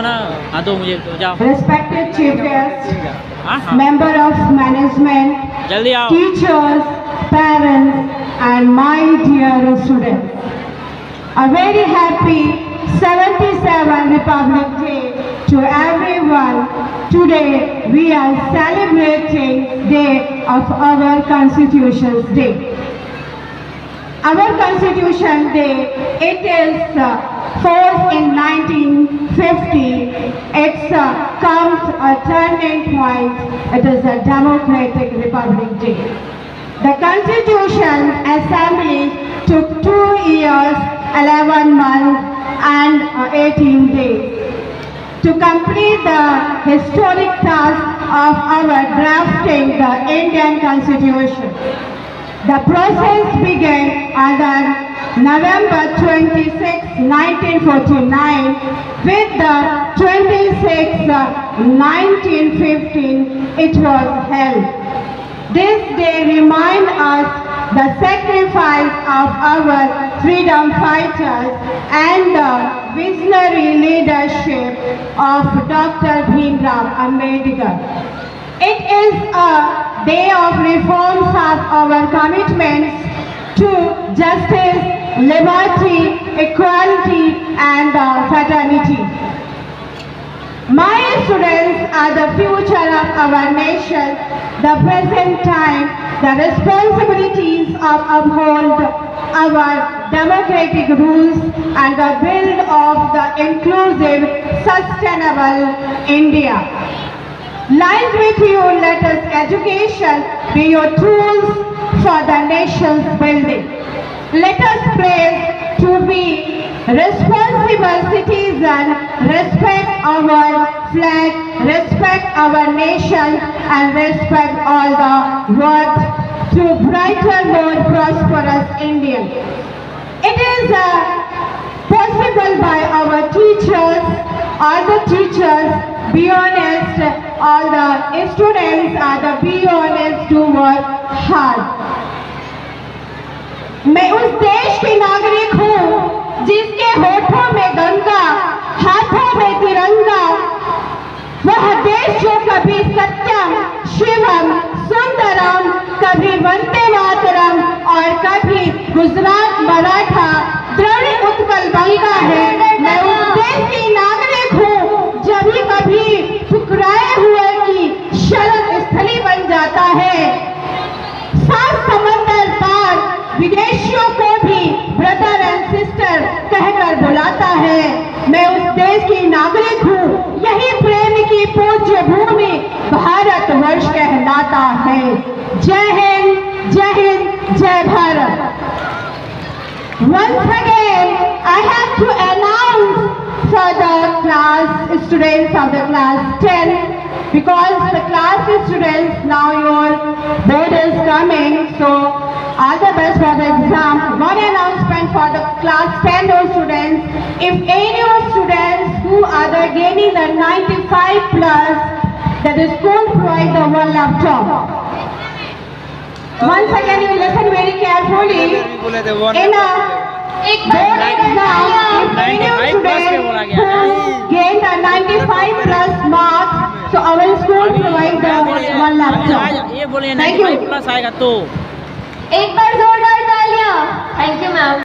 हाँ तो मुझे तो जाओ। respected chief guest, हाँ हाँ member of management, जल्दी आओ। teachers, parents, and my dear students. A very happy 77 Republic Day to everyone. Today we are celebrating Day of our Constitution's Day. Our Constitution Day, it is forged in 1950. It's comes a turning point. It is a democratic Republic Day. The Constitution Assembly took 2 years, 11 months and 18 days to complete the historic task of our drafting the Indian Constitution. The process began on November 26, 1949 with the 26, 1915 it was held. This day reminds us the sacrifice of our freedom fighters and the visionary leadership of Dr. Bhimrao Ambedkar. It is a day of reforms of our commitments to justice, liberty, equality and fraternity. My students are the future of our nation, the present time, the responsibilities of uphold our democratic rules and the build of the inclusive, sustainable India. Lies with you, let us education be your tools for the nation's building. Let us pledge to be responsible citizens, respect our flag, respect our nation and respect all the world to brighter, more prosperous India. It is possible by our teachers, all the teachers, be honest, all the students are the be honest to work hard. मैं उस देश की नागरिक हूँ जिसके होठों में गंगा, हाथों में तिरंगा, वह देश जो कभी सत्यम, शिवम, सुंदरम, कभी वंदे मातरम और कभी गुजरात मराठा, द्रविड़ उत्कल बंगा है। मैं उस देश की नागरिक हूँ जब भी कभी ठुकराए हुए की शरण स्थली बन जाता है। 7 समंदर पार विदेशियों को भी ब्रदर एंड सिस्टर कहकर बुलाता है। मैं उस देश की नागरिक हूँ, यही प्रेम की पूज्य भूमि भारतवर्ष कहलाता है। जय हिंद, जय हिंद, जय Bharat. Once again, I have to announce for the class students of the class 10 because the class students now your board is coming, so all the best for the exam. One announcement for the class 10 students. If any of students who are gaining the 95 plus, that the school provide the 1 laptop. Once again, you listen very carefully. In a board exam, if any of students who gain the 95 plus marks, so our school provide the 1 laptop. ये बोले Thank you. 95 plus आएगा तो एक बार जोरदार तालियां। Thank you ma'am.